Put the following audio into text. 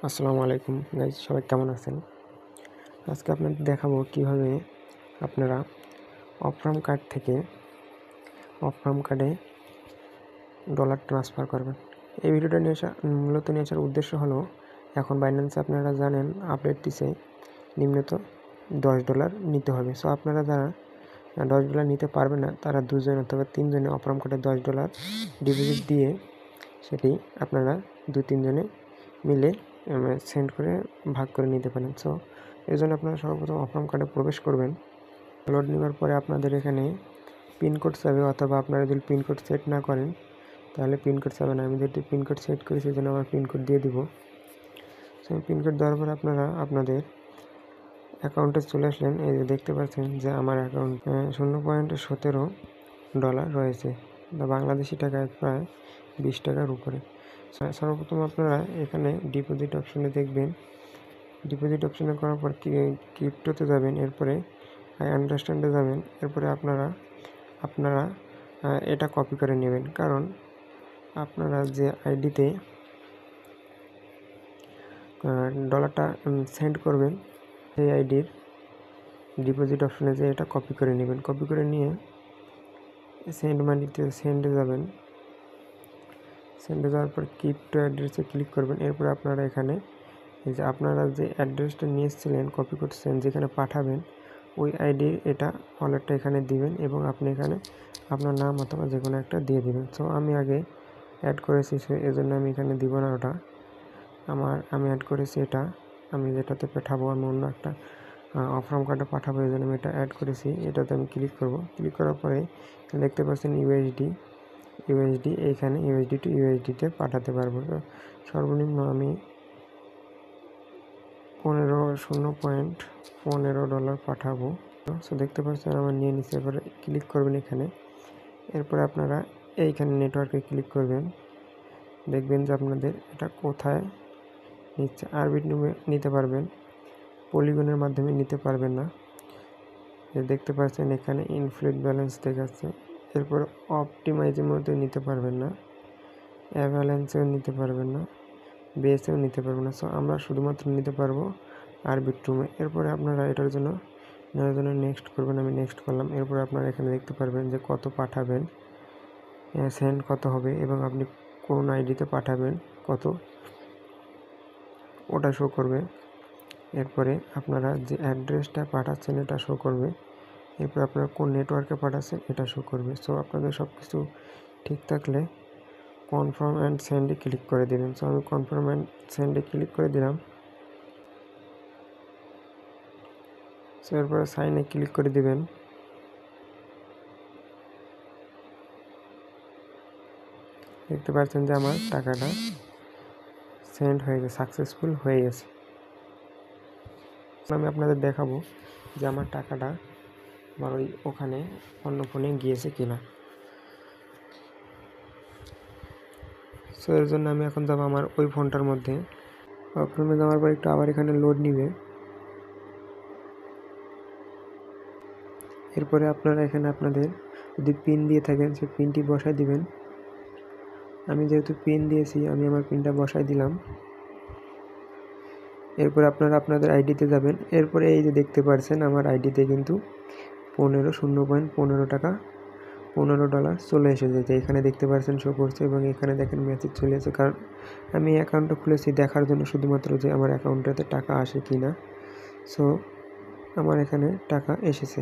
আসসালামু আলাইকুম গাইজ, সবাই কেমন আছেন? আজকে আপনাদের দেখাবো কিভাবে আপনারা অফার্ম কার্ড থেকে অফার্ম কার্ডে ডলার ট্রান্সফার করবেন। এই ভিডিওটা মূলত নিয়ে আসার উদ্দেশ্য হলো, এখন বাইন্যান্সে আপনারা জানেন আপডেট দিছে নিম্নত $10 নিতে হবে। সো আপনারা যারা $10 নিতে পারবে না, তারা 2 জন অথবা 3 জনে অফার্ম কার্ডে $10 ডিপোজিট দিয়ে সেটি আপনারা 2-3 জনে মিলে সেন্ড করে ভাগ করে নিতে পারেন। সো এই জন্য আপনারা সর্বপ্রথম অফার্ম কার্ডে প্রবেশ করবেন। লোড নেওয়ার পরে আপনাদের এখানে পিনকোড চাবে, অথবা আপনারা যদি পিনকোড সেট না করেন তাহলে পিনকোড চাবে না। আমি যেহেতু পিনকোড সেট করি সেই জন্য আমার পিনকোড দিয়ে দিব। সো পিনকোড দেওয়ার পরে আপনারা আপনাদের অ্যাকাউন্টে চলে আসলেন। এই যে দেখতে পাচ্ছেন যে আমার অ্যাকাউন্ট $0.17 রয়েছে, বাংলাদেশি টাকায় প্রায় 20 টাকার উপরে। সর্বপ্রথম আপনারা এখানে ডিপোজিট অপশনে দেখবেন। ডিপোজিট অপশনে করার পর ক্রিপ্টোতে যাবেন, এরপরে আই আন্ডারস্ট্যান্ডে যাবেন। এরপরে আপনারা এটা কপি করে নেবেন, কারণ আপনারা যে আইডিতে ডলারটা সেন্ড করবেন সেই আইডির ডিপোজিট অপশনে যে এটা কপি করে নেবেন। কপি করে নিয়ে সেন্ড মানিতে সেন্ডে যাবেন। সেন্ডে যাওয়ার পর ক্রিপ্টো অ্যাড্রেসে ক্লিক করবেন। এরপর আপনারা এখানে এই যে আপনারা যে অ্যাড্রেসটা নিয়ে এসেছিলেন, কপি করছেন, যেখানে পাঠাবেন ওই আইডির এটা ওয়ালেটটা এখানে দিবেন, এবং আপনি এখানে আপনার নাম অথবা যে কোনো একটা দিয়ে দিবেন। সো আমি আগে অ্যাড করেছি, সো এই জন্য আমি এখানে দিব না ওটা। আমি অ্যাড করেছি এটা, আমি যেটাতে পাঠাবো, আমি অন্য একটা অফার্ম কার্ডে পাঠাবো, এই জন্য আমি এটা অ্যাড করেছি। এটাতে আমি ক্লিক করব। ক্লিক করার পরে দেখতে পাচ্ছেন ইউএসডি এইখানে ইউএসডি টু ইউএসডিতে পাঠাতে পারবো। সর্বনিম্ন আমি $0.15 পাঠাবো। সো দেখতে পাচ্ছেন আমার নিয়ে নিচ্ছে। এবারে ক্লিক করবেন এখানে। এরপরে আপনারা এইখানে নেটওয়ার্কে ক্লিক করবেন। দেখবেন যে আপনাদের এটা কোথায় নিচ্ছে। আরবিট্রুমে নিতে পারবেন, পলিগনের মাধ্যমে নিতে পারবেন না। দেখতে পাচ্ছেন এখানে ইনফ্লুয়েন্ট ব্যালেন্স দেখাচ্ছে। এরপর অপটিমাইজের মধ্যে নিতে পারবেন না, অ্যাভালান্সেও নিতে পারবেন না, বেসেও নিতে পারবেন না। সো আমরা শুধুমাত্র নিতে পারবো আরবিট্রুমে। এরপরে আপনারা এটার জন্য নেওয়ার জন্য নেক্সট করবেন। আমি নেক্সট করলাম। এরপরে আপনারা এখানে দেখতে পারবেন যে কত পাঠাবেন, সেন্ড কত হবে, এবং আপনি কোন আইডিতে পাঠাবেন কত, ওটা শো করবে। এরপরে আপনারা যে অ্যাড্রেসটা পাঠাচ্ছেন এটা শো করবে। এরপর আপনারা কোন নেটওয়ার্কে পাঠাচ্ছেন এটা শো করবে। সো আপনাদের সব কিছু ঠিক থাকলে কনফার্ম অ্যান্ড সেন্ডে ক্লিক করে দেবেন। সো আমি কনফার্ম অ্যান্ড সেন্ডে ক্লিক করে দিলাম। সো এরপরে সাইনে ক্লিক করে দিবেন। দেখতে পাচ্ছেন যে আমার টাকাটা সেন্ড হয়ে গেছে, সাকসেসফুল হয়ে গেছে। আমি আপনাদের দেখাবো যে আমার টাকাটা আমার ওখানে অন্য ফোনে গিয়েছে কিনা। সো এর জন্য আমি এখন যাবো আমার ওই ফোনটার মধ্যে। প্রথমে যাওয়ার পর একটু আবার এখানে লোড নিবে। এরপরে আপনারা এখানে আপনাদের যদি পিন দিয়ে থাকেন সেই পিনটি বসায় দিবেন। আমি যেহেতু পিন দিয়েছি, আমি আমার পিনটা বসায় দিলাম। এরপরে আপনারা আপনাদের আইডিতে যাবেন। এরপরে এই যে দেখতে পাচ্ছেন আমার আইডিতে কিন্তু 0.15 টাকা $15 চলে এসেছে, যে এখানে দেখতে পাচ্ছেন শো করছে, এবং এখানে দেখেন মেসেজ চলে এসেছে। কারণ আমি অ্যাকাউন্টটা খুলেছি দেখার জন্য, শুধুমাত্র যে আমার অ্যাকাউন্টটাতে টাকা আসে কি না। সো আমার এখানে টাকা এসেছে।